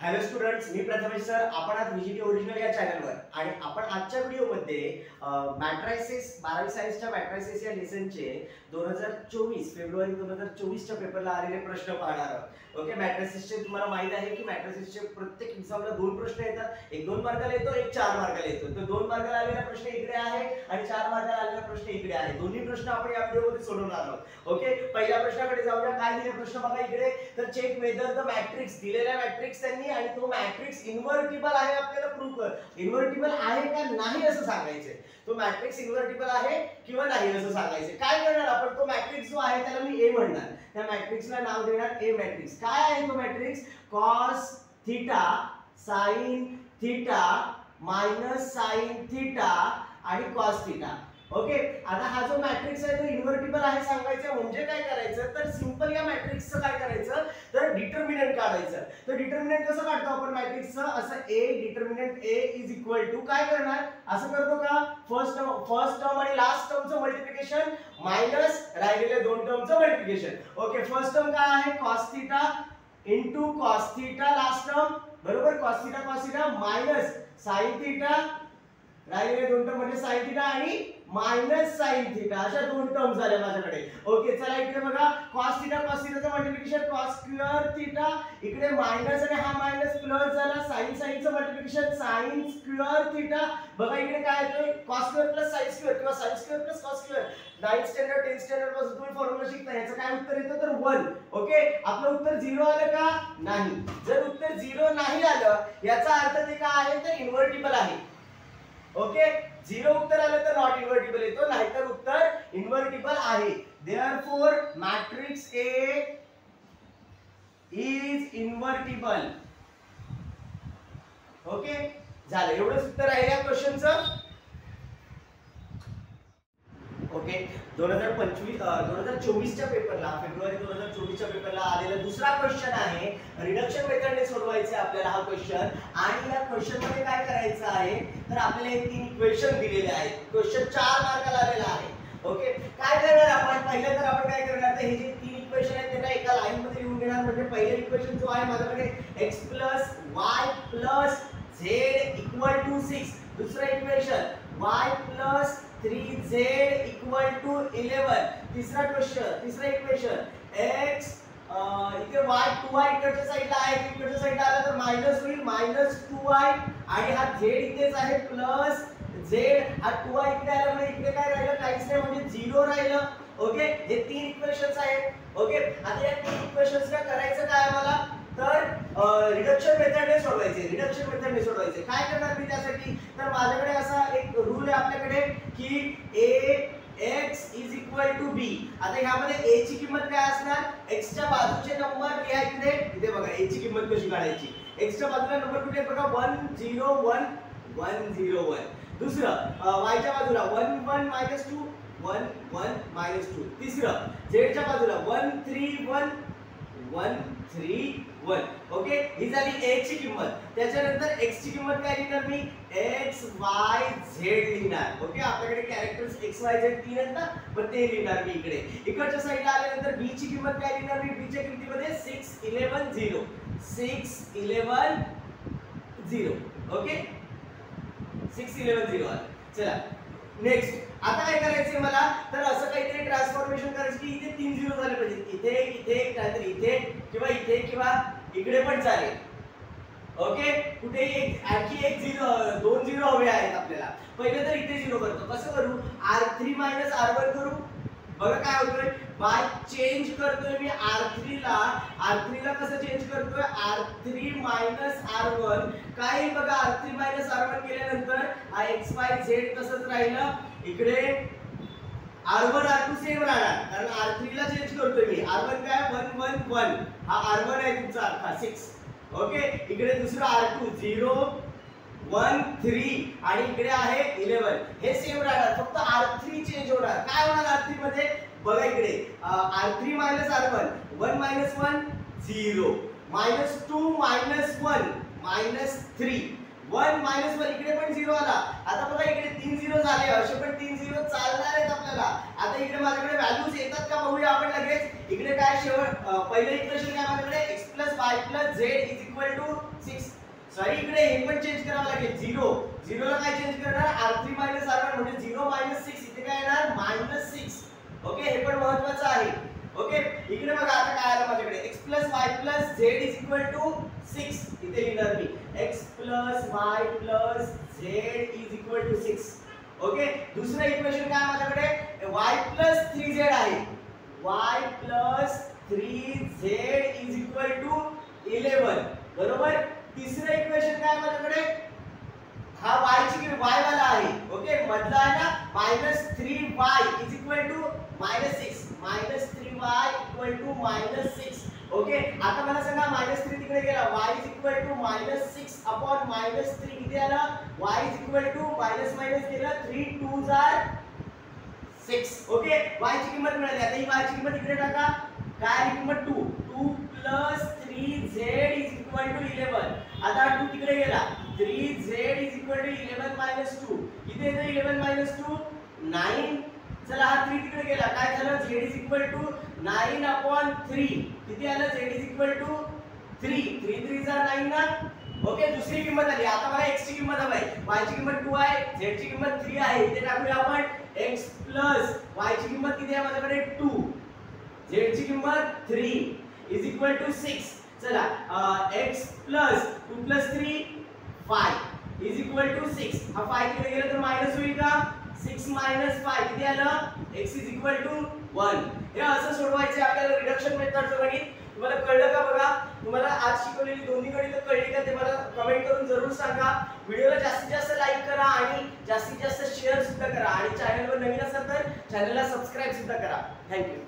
Hello students, मी Prathamesh sir. आपण आज व्हीजीटी original या चॅनलवर आणि आपण आजच्या व्हिडिओमध्ये मॅट्रायसिस 12वी सायन्सच्या मॅट्रायसिस या लेसनचे 2024 फेब्रुवारी 2024 च्या पेपरला आलेले प्रश्न पाहणार आहोत. ओके, मॅट्रायसिसचे तुम्हाला माहित आहे की मॅट्रायसिसचे प्रत्येक एक्झामला 2 प्रश्न येतात. एक 2 मार्काला येतो, एक 4 मार्काला येतो. तर 2 मार्काला आलेला प्रश्न इकडे आहे आणि 4 मार्काला आलेला प्रश्न इकडे आहे. दोन्ही प्रश्न आपण या व्हिडिओमध्ये सोडवणार आहोत. ओके, पहिल्या प्रश्नाकडे जाऊया. काय दिले प्रश्न बघा इकडे. तर चेक वेदर द मॅट्रिक्स, दिलेला मॅट्रिक्स त्यांनी आणि तो मॅट्रिक्स इन्व्हर्टिबल आहे आपल्याला प्रूव्ह कर. इन्व्हर्टिबल आहे का नाही असं सांगायचंय. तो मॅट्रिक्स इन्व्हर्टिबल आहे किंवा नाही असं सांगायचंय. काय करणार आपण, तो मॅट्रिक्स जो आहे त्याला मी ए म्हणणार. त्या मॅट्रिक्सला नाव देणार ए मॅट्रिक्स. काय आहे तो matrix? Cos theta sine theta minus sine theta आणि कॉस थीटा. ओके, आता हा जो मॅट्रिक्स आहे तो इन्व्हर्टिबल आहे सांगायचं म्हणजे काय करायचं, तर सिंपल या मॅट्रिक्सचं काय करायचं, तर डिटर्मिनंट काढायचं. तर डिटर्मिनंट कसं काढतो आपण मॅट्रिक्सचं? असं A determinant A is equal to काय करणार, असं करतो का, फर्स्ट टर्म आणि लास्ट टर्मचं मल्टिप्लिकेशन मायनस राहिलेल्या 2 टर्मचं मल्टिप्लिकेशन. ओके, फर्स्ट टर्म काय आहे, cos theta into cos theta last term बरोबर, cos theta minus sin theta राहिलेले 2 टर्म म्हणजे sin थीटा आणि मायनस साइन थीटा, अशा 2 टर्म झाल्या माझ्याकडे. ओके, चला इकडे बघा, cos थीटाचं मल्टिप्लिकेशन cos स्क्वेअर थीटा, इकडे मायनस आणि हा मायनस प्लस झाला, साइनचं मल्टिप्लिकेशन sin स्क्वेअर थीटा. बघा इकडे काय येतोय, cos square plus sin square किंवा sin square plus cos square. 9th standard 10th standard पासून तुम्ही फॉर्म्युला शिकता. याचं काय उत्तर येतं, तर 1. ओके, आपलं उत्तर 0 आलं का? नाही. जर उत्तर 0 नाही आलं याचा अर्थ ते काय आहे, तर इन्व्हर्टिबल आहे. ओके, 0 उत्तर आलं तर नॉट इन्व्हर्टिबल येतो, नाहीतर उत्तर इन्व्हर्टिबल आहे. Therefore matrix A is invertible. Okay, झालं, एवढंच उत्तर आहे या क्वेश्चनचं. ओके, 2024 च्या पेपरला, फेब्रुवारी 2024 च्या पेपरला आलेला दुसरा क्वेश्चन आहे. रिडक्शन मेथडने सोडवायचे आपल्याला हा क्वेश्चन. आणि या क्वेश्चन मध्ये काय करायचं आहे, तर आपल्याला हे 3 इक्वेशन दिलेले आहेत. क्वेश्चन 4 मार्काला आलेला आहे. ओके, काय करणार आपण, पहिलं तर आपण काय करणार, तर हे जे 3 इक्वेशन आहेत त्यांना एका लाईन मध्ये लिहून घेणार. म्हणजे पहिलं इक्वेशन जो आहे माझ्याकडे x plus y plus z equal to 6. दुसरं equation y plus 3z equal to 11. तिसरा इक्वेशन x इथे y 2y इकडच्या साइडला आहे, इकडच्या साइडला आला तर मायनस होईल, मायनस 2y आणि हा z इथेच आहे प्लस z. हा 2y इकडे आला म्हणजे इकडे काय राहिलं, काहीच नाही म्हणजे 0 राहिलं. ओके, हे 3 इक्वेशन्स आहेत. ओके, आता या 3 इक्वेशन्सला करायचं काय आम्हाला, तर रिडक्शन मेथडने सोडवायचे. काय करणार मी त्यासाठी, तर माझ्याकडे असा एक रूल आहे आपल्याकडे की ax is equal to b. आता ह्यामध्ये a ची किंमत काय असणार, x च्या बाजूचे नंबर लिहा इकडे. इथे बघा a ची किंमत कशी काढायची. x च्या बाजूला नंबर कुठे बघा, 1 0 1 1 0 1. दुसरं y च्या बाजूला 1 1 -2 1 1 -2. तिसरं z च्या बाजूला 1 3 1 1 3 1. ओके, ही झाली a ची किंमत. त्याच्यानंतर x ची किंमत काय लिहिणार मी, x y z लिहिणार. ओके, आपल्याकडे कॅरेक्टर्स x y z 3 आहेत ना, पण ते लिहिणार मी इकडे. इकडच्या साइडला आल्यानंतर b ची किंमत काय लिहिणार मी, b च्या किमतीमध्ये 6 11 0 6 11 0. ओके, 6 11 0 आलं. चला नेक्स्ट, आता काय करायचंय मला, तर असं काहीतरी ट्रान्सफॉर्मेशन करायचं की इथे 3 0 झाले पाहिजे. इथे नाहीतर इथे किंवा इथे किंवा इकडे पण चालेल. ओके, कुठे आणखी एक 2 0 हवे आहेत आपल्याला. पहिलं तर इथे 0 करतो. कसं करू, r3 मायनस r1 करू. बघा काय होतोय, बाय चेंज करतोय मी r3 ला कसं चेंज करतोय, r3 मायनस r1. काय बघा, r3 मायनस r1 केल्यानंतर हा x y z तसंच राहिलं. इकडे r1 r2 सेम राहणार, कारण r3 ला चेंज करतोय मी. r1 काय 1 1 1, हा r1 आहे तुमचा अख्खा 6. ओके, इकडे दुसरा r2 0 1 3 आणि इकडे आहे 11. हे सेम राहणार, फक्त r3 चेंज होणार. काय होणार r3 मध्ये, बघा इकडे r3 minus r1 1 minus 1 0 minus 2 minus 1 minus 3 1 minus 1 इकडे पण 0 आला. आता बघा इकडे 3 0 झाले, असे पण 3 0 चालणार आहेत आपल्याला. आता इकडे माझ्याकडे व्हॅल्यूज येतात का बघूया आपण लगेच. इकडे काय शेवट पहिलं इक्वेशन काय माझ्याकडे x + y plus z is equal to 6. Sorry इकडे हे पण चेंज करावं लागेल. 0 ला काय चेंज करणार r3 r1 म्हणजे 0 6 इथे काय येणार -6. ओके हे पण महत्त्वाचं आहे. ओके इकडे बघा आता काय आलं माझ्याकडे x plus y plus z is equal to 6. इथे लिहिणार मी x plus y plus z is equal to 6. Okay दुसरं इक्वेशन काय माझ्याकडे y plus 3z आहे. y plus 3z is equal to 11 बरोबर. तिसरं इक्वेशन काय माझ्याकडे हा y ची y वाला आहे. ओके मधला आहे ना -3y is equal to -6 -3y equal to -6. Okay आता मला सांगा -3 तिकडे गेला y is equal to -6 upon -3 किती आला y is equal to minus केलं 3 2s are 6. ओके y ची किंमत मिळाली. आता ही y ची किंमत इकडे टाका काय आली किंमत 2 plus 3z is equal to 11. आता 2 तिकडे गेला 3z is equal to 11 minus 2 किती येतं 11 2 9. चला हा 3 तिकडे गेला काय झालं z is equal to 9 upon 3 किती आलं z is equal to 3 3 3s are 9 ना. ओके दुसरी किंमत आली. आता मला x ची किंमत हवी आहे. y ची किंमत 2 आहे z ची किंमत 3 आहे. इथे टाकूया आपण x plus y ची किंमत किती आहे माझ्याकडे 2 z ची किंमत 3 is equal to 6. चला x plus 2 plus 3 5 is equal to 6. हा 5 तिकडे गेला तर मायनस होईल का 6 minus 5 किती आलं x is equal to 1. हे असं सोडवायचे आपल्याला रिडक्शन मेथडचं गणित. तुम्हाला कळलं का बघा. तुम्हाला आज शिकवलेली दोन्ही गणितं कळली का ते मला कमेंट करून जरूर सांगा. व्हिडिओला जास्तीत जास्त लाईक करा आणि जास्तीत जास्त शेअर सुद्धा करा आणि चॅनलवर नवीन असाल तर चॅनलला सबस्क्राइब सुद्धा करा. थँक्यू.